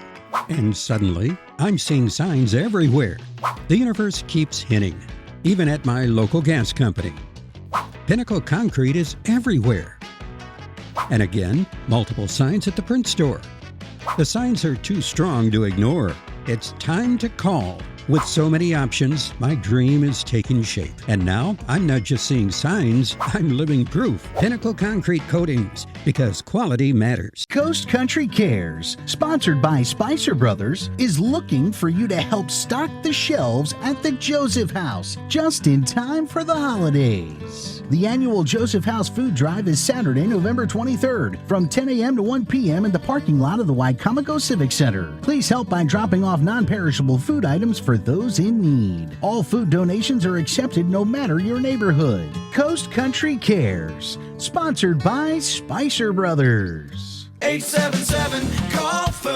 and suddenly I'm seeing signs everywhere. The universe keeps hinting, even at my local gas company. Pinnacle Concrete is everywhere. And again, multiple signs at the print store. The signs are too strong to ignore. It's time to call. With so many options, my dream is taking shape. And now, I'm not just seeing signs, I'm living proof. Pinnacle Concrete Coatings, because quality matters. Coast Country Cares, sponsored by Spicer Brothers, is looking for you to help stock the shelves at the Joseph House, just in time for the holidays. The annual Joseph House Food Drive is Saturday, November 23rd, from 10 a.m. to 1 p.m. in the parking lot of the Wicomico Civic Center. Please help by dropping off non-perishable food items for those in need. All food donations are accepted no matter your neighborhood. Coast Country Cares, sponsored by Spicer Brothers. 877-CALL-FUR,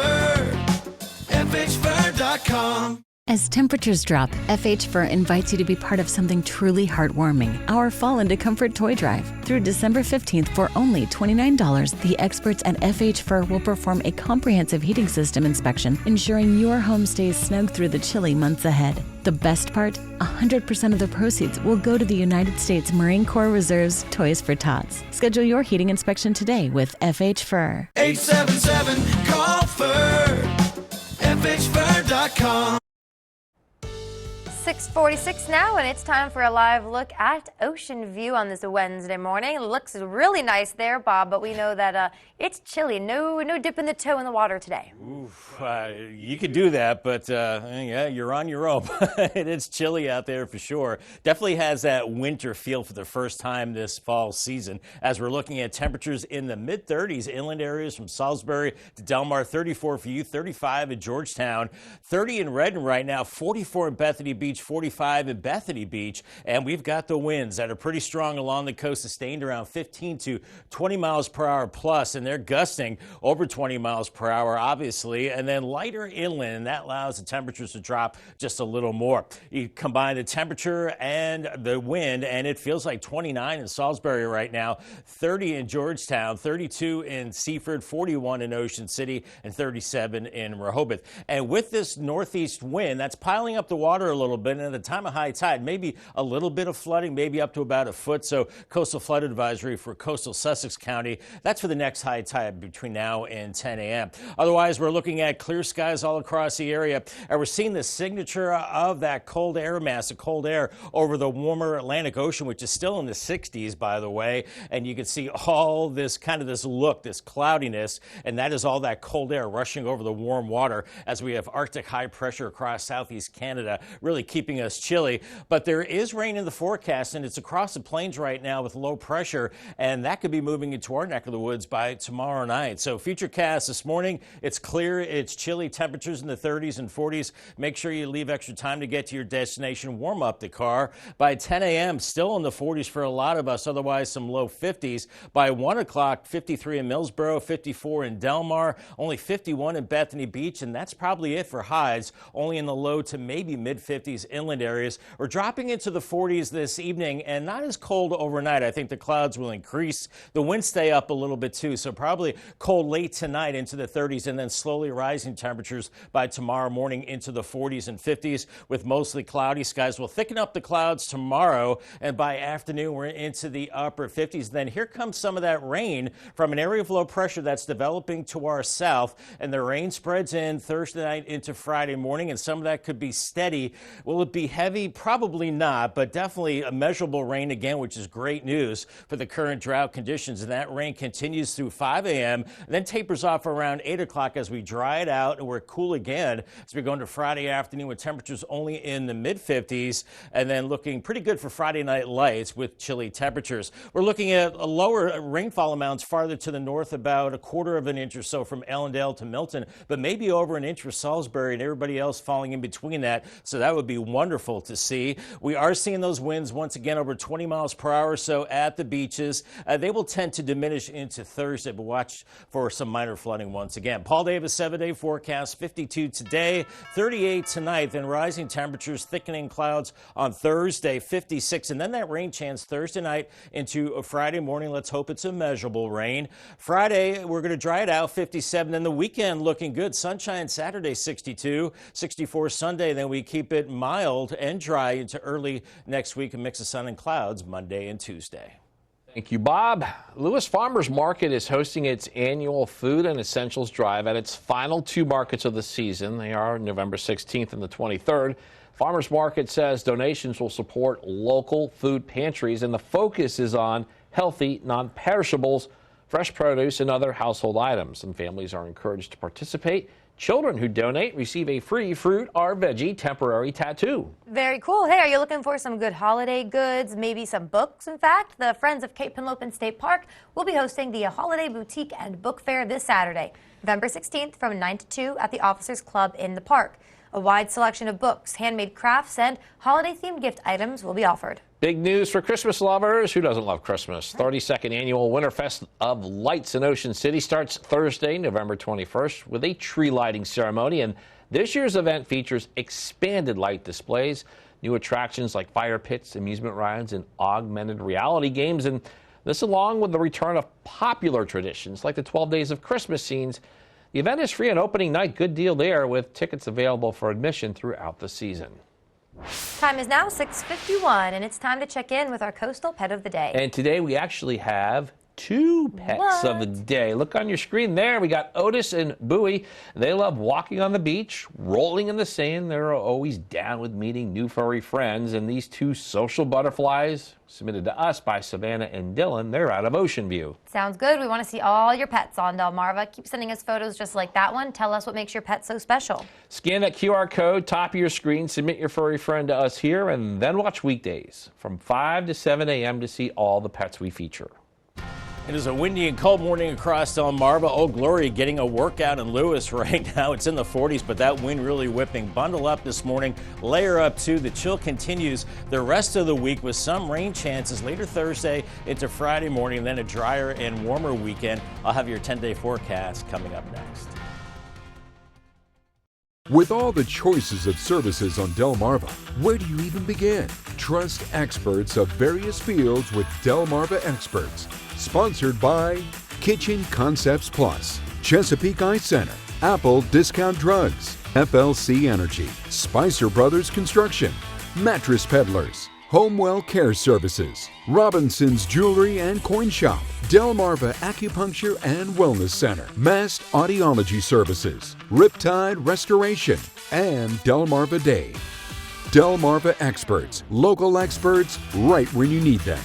FHFur.com. As temperatures drop, FH Fur invites you to be part of something truly heartwarming. Our Fall into Comfort Toy Drive. Through December 15th for only $29, the experts at FH Fur will perform a comprehensive heating system inspection, ensuring your home stays snug through the chilly months ahead. The best part? 100% of the proceeds will go to the United States Marine Corps Reserve's Toys for Tots. Schedule your heating inspection today with FH Fur. 877-CALL-FUR, FHFur.com. 6:46 now, and it's time for a live look at Ocean View on this Wednesday morning. It looks really nice there, Bob, but we know that it's chilly. No dipping the toe in the water today. Oof, you could do that, but yeah, you're on your own. It's chilly out there for sure. Definitely has that winter feel for the first time this fall season, as we're looking at temperatures in the mid-30s, inland areas from Salisbury to Delmar, 34 for you, 35 in Georgetown, 30 in Redden right now, 44 in Bethany Beach, 45 in Bethany Beach, and we've got the winds that are pretty strong along the coast, sustained around 15 to 20 miles per hour plus, and they're gusting over 20 miles per hour, obviously, and then lighter inland, and that allows the temperatures to drop just a little more. You combine the temperature and the wind, and it feels like 29 in Salisbury right now, 30 in Georgetown, 32 in Seaford, 41 in Ocean City, and 37 in Rehoboth. And with this northeast wind, that's piling up the water a little bit, and at the time of high tide, maybe a little bit of flooding, maybe up to about a foot. So coastal flood advisory for coastal Sussex County. That's for the next high tide between now and 10 a.m. Otherwise, we're looking at clear skies all across the area, and we're seeing the signature of that cold air mass, the cold air over the warmer Atlantic Ocean, which is still in the 60s, by the way. And you can see all this kind of this look, this cloudiness, and that is all that cold air rushing over the warm water as we have Arctic high pressure across southeast Canada, really keeping us chilly. But there is rain in the forecast, and it's across the plains right now with low pressure, and that could be moving into our neck of the woods by tomorrow night. So Futurecast this morning, it's clear, it's chilly, temperatures in the 30s and 40s. Make sure you leave extra time to get to your destination, warm up the car. By 10 a.m., still in the 40s for a lot of us, otherwise some low 50s. By 1 o'clock, 53 in Millsboro, 54 in Delmar, only 51 in Bethany Beach, and that's probably it for highs, only in the low to maybe mid-50s inland areas. We're dropping into the 40s this evening and not as cold overnight. I think the clouds will increase. The winds stay up a little bit too, so probably cold late tonight into the 30s and then slowly rising temperatures by tomorrow morning into the 40s and 50s with mostly cloudy skies. We'll thicken up the clouds tomorrow, and by afternoon we're into the upper 50s. Then here comes some of that rain from an area of low pressure that's developing to our south, and the rain spreads in Thursday night into Friday morning, and some of that could be steady. Will it be heavy? Probably not, but definitely a measurable rain again, which is great news for the current drought conditions. And that rain continues through 5 a.m. and then tapers off around 8 o'clock as we dry it out and we're cool again as we go into Friday afternoon with temperatures only in the mid-50s, and then looking pretty good for Friday night lights with chilly temperatures. We're looking at a lower rainfall amounts farther to the north, about a quarter of an inch or so from Ellendale to Milton, but maybe over an inch for Salisbury and everybody else falling in between that. So that would be wonderful to see. We are seeing those winds once again over 20 miles per hour or so at the beaches. They will tend to diminish into Thursday, but watch for some minor flooding once again. Paul Davis 7-day forecast, 52 today, 38 tonight, then rising temperatures, thickening clouds on Thursday, 56, and then that rain chance Thursday night into a Friday morning. Let's hope it's a measurable rain. Friday, we're going to dry it out, 57, then the weekend looking good. Sunshine Saturday, 62, 64 Sunday, then we keep it mild and dry into early next week, a mix of sun and clouds Monday and Tuesday. Thank you, Bob. Lewes Farmers Market is hosting its annual Food and Essentials Drive at its final 2 markets of the season. They are November 16th and the 23rd. Farmers Market says donations will support local food pantries, and the focus is on healthy, non-perishables, fresh produce, and other household items. And families are encouraged to participate. Children who donate receive a free fruit or veggie temporary tattoo. Very cool. Hey, are you looking for some good holiday goods, maybe some books? In fact, the Friends of Cape Henlopen State Park will be hosting the Holiday Boutique and Book Fair this Saturday, November 16th from 9 to 2 at the Officers Club in the park. A wide selection of books, handmade crafts, and holiday-themed gift items will be offered. Big news for Christmas lovers. Who doesn't love Christmas? 32nd Annual Winterfest of Lights in Ocean City starts Thursday, November 21st, with a tree lighting ceremony. And this year's event features expanded light displays, new attractions like fire pits, amusement rides, and augmented reality games. And this along with the return of popular traditions like the 12 Days of Christmas scenes. The event is free on opening night. Good deal there, with tickets available for admission throughout the season. Time is now 6:51, and it's time to check in with our coastal pet of the day. And today we actually have 2 pets of the day. Look on your screen there. We got Otis and Bowie. They love walking on the beach, rolling in the sand. They're always down with meeting new furry friends. And these 2 social butterflies, submitted to us by Savannah and Dylan, they're out of Ocean View. Sounds good. We want to see all your pets on Delmarva. Keep sending us photos just like that one. Tell us what makes your pet so special. Scan that QR code, top of your screen, submit your furry friend to us here, and then watch weekdays from 5 to 7 a.m. to see all the pets we feature. It is a windy and cold morning across Delmarva. Old Glory getting a workout in Lewes right now. It's in the 40s, but that wind really whipping. Bundle up this morning, layer up too. The chill continues the rest of the week with some rain chances later Thursday into Friday morning, and then a drier and warmer weekend. I'll have your 10-day forecast coming up next. With all the choices of services on Delmarva, where do you even begin? Trust experts of various fields with Delmarva Experts. Sponsored by Kitchen Concepts Plus, Chesapeake Eye Center, Apple Discount Drugs, FLC Energy, Spicer Brothers Construction, Mattress Peddlers, Homewell Care Services, Robinson's Jewelry and Coin Shop, Delmarva Acupuncture and Wellness Center, Mast Audiology Services, Riptide Restoration, and Delmarva Day. Delmarva Experts, local experts right when you need them.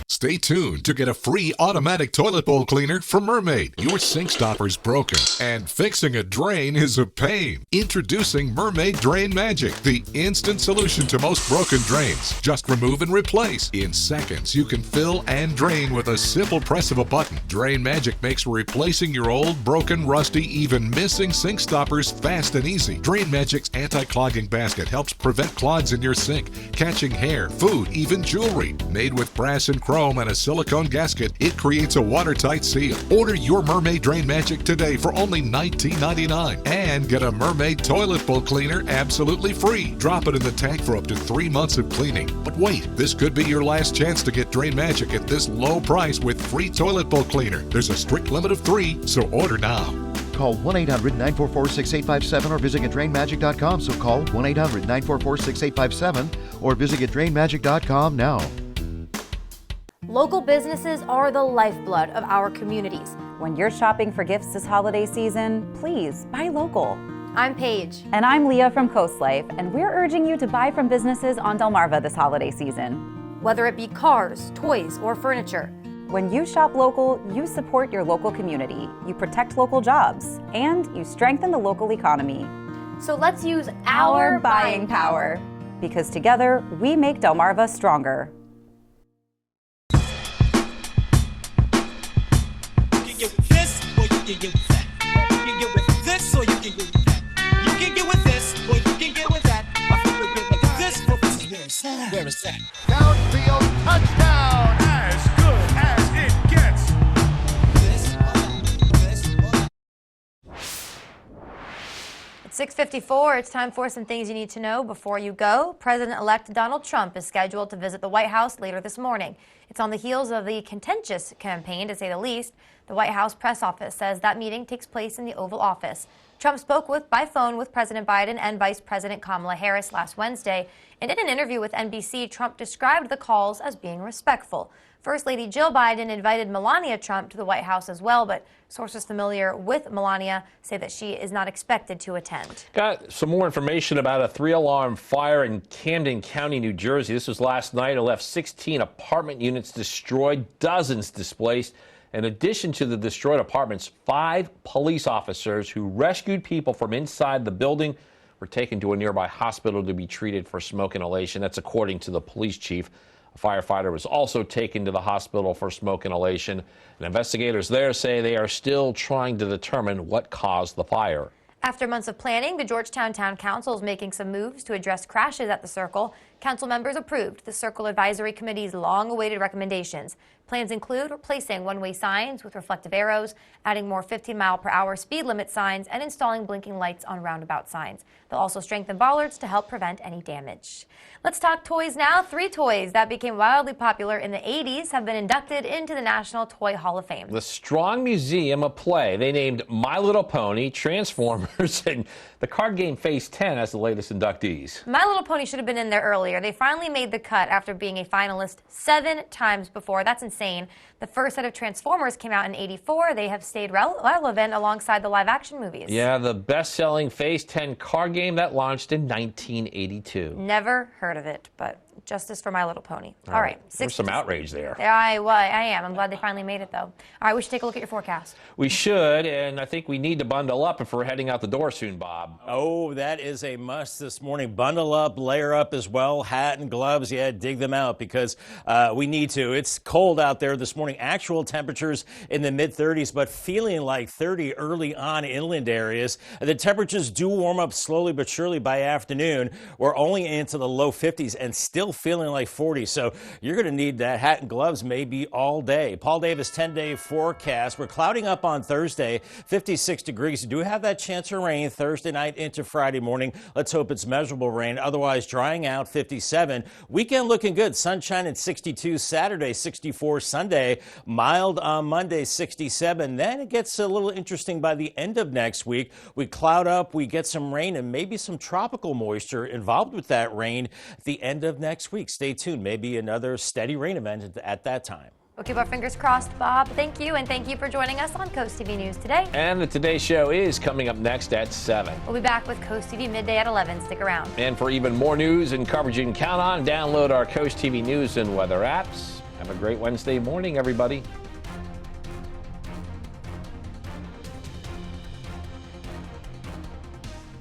Stay tuned to get a free automatic toilet bowl cleaner from Mermaid. Your sink stopper's broken, and fixing a drain is a pain. Introducing Mermaid Drain Magic, the instant solution to most broken drains. Just remove and replace. In seconds, you can fill and drain with a simple press of a button. Drain Magic makes replacing your old, broken, rusty, even missing sink stoppers fast and easy. Drain Magic's anti-clogging basket helps prevent clogs in your sink, catching hair, food, even jewelry. Made with brass and chrome, foam and a silicone gasket, it creates a watertight seal. Order your Mermaid Drain Magic today for only $19.99 and get a Mermaid Toilet Bowl Cleaner absolutely free. Drop it in the tank for up to 3 months of cleaning. But wait, this could be your last chance to get Drain Magic at this low price with free toilet bowl cleaner. There's a strict limit of 3, so order now. Call 1-800-944-6857 or visit getdrainmagic.com. So call 1-800-944-6857 or visit getdrainmagic.com now. Local businesses are the lifeblood of our communities. When you're shopping for gifts this holiday season, please buy local. I'm Paige. And I'm Leah from Coast Life, and we're urging you to buy from businesses on Delmarva this holiday season. Whether it be cars, toys, or furniture. When you shop local, you support your local community, you protect local jobs, and you strengthen the local economy. So let's use our buying power. Because together, we make Delmarva stronger. You can get with this, or you can get with that. You can get with this, or you can get with that. You can get with this, or you can get with that. I think we're getting with this, but this is where it's at. Where it's at. Downfield touchdown, as good as it gets. It's 6:54. It's time for some things you need to know before you go. President-elect Donald Trump is scheduled to visit the White House later this morning. It's on the heels of the contentious campaign, to say the least. The White House press office says that meeting takes place in the Oval Office. Trump spoke by phone with President Biden and Vice President Kamala Harris last Wednesday, and in an interview with NBC, Trump described the calls as being respectful. First Lady Jill Biden invited Melania Trump to the White House as well, but sources familiar with Melania say that she is not expected to attend. Got some more information about a 3-alarm fire in Camden County, New Jersey. This was last night. It left 16 apartment units destroyed, dozens displaced. In addition to the destroyed apartments, 5 police officers who rescued people from inside the building were taken to a nearby hospital to be treated for smoke inhalation. That's according to the police chief. A firefighter was also taken to the hospital for smoke inhalation. And investigators there say they are still trying to determine what caused the fire. After months of planning, the Georgetown Town Council is making some moves to address crashes at the Circle. Council members approved the Circle Advisory Committee's long-awaited recommendations. Plans include replacing one-way signs with reflective arrows, adding more 15-mile-per-hour speed limit signs, and installing blinking lights on roundabout signs. They'll also strengthen bollards to help prevent any damage. Let's talk toys now. 3 toys that became wildly popular in the 80s have been inducted into the National Toy Hall of Fame. The Strong Museum of Play. They named My Little Pony, Transformers, and the card game Phase 10 as the latest inductees. My Little Pony should have been in there earlier. They finally made the cut after being a finalist 7 times before. That's insane. The first set of Transformers came out in '84. They have stayed relevant alongside the live-action movies. Yeah, the best-selling Phase 10 card game that launched in 1982. Never heard of it, but justice for My Little Pony. All right. There's some outrage there. I am. I'm glad they finally made it, though. All right, we should take a look at your forecast. We should, and I think we need to bundle up if we're heading out the door soon, Bob. Oh, that is a must this morning. Bundle up, layer up as well, hat and gloves. Yeah, dig them out because we need to. It's cold out there this morning. Actual temperatures in the mid-30s, but feeling like 30 early on inland areas. The temperatures do warm up slowly but surely by afternoon. We're only into the low 50s and still feeling like 40. So you're going to need that hat and gloves maybe all day. Paul Davis 10-day forecast. We're clouding up on Thursday, 56 degrees. You do have that chance of rain Thursday night into Friday morning. Let's hope it's measurable rain. Otherwise, drying out 57. Weekend looking good. Sunshine at 62 Saturday, 64 Sunday. Mild on Monday, 67. Then it gets a little interesting by the end of next week. We cloud up, we get some rain and maybe some tropical moisture involved with that rain at the end of next week. Stay tuned. Maybe another steady rain event at that time. We'll keep our fingers crossed, Bob. Thank you, and thank you for joining us on Coast TV News today. And the Today Show is coming up next at 7. We'll be back with Coast TV midday at 11. Stick around. And for even more news and coverage you can count on, download our Coast TV News and weather apps. Have a great Wednesday morning, everybody.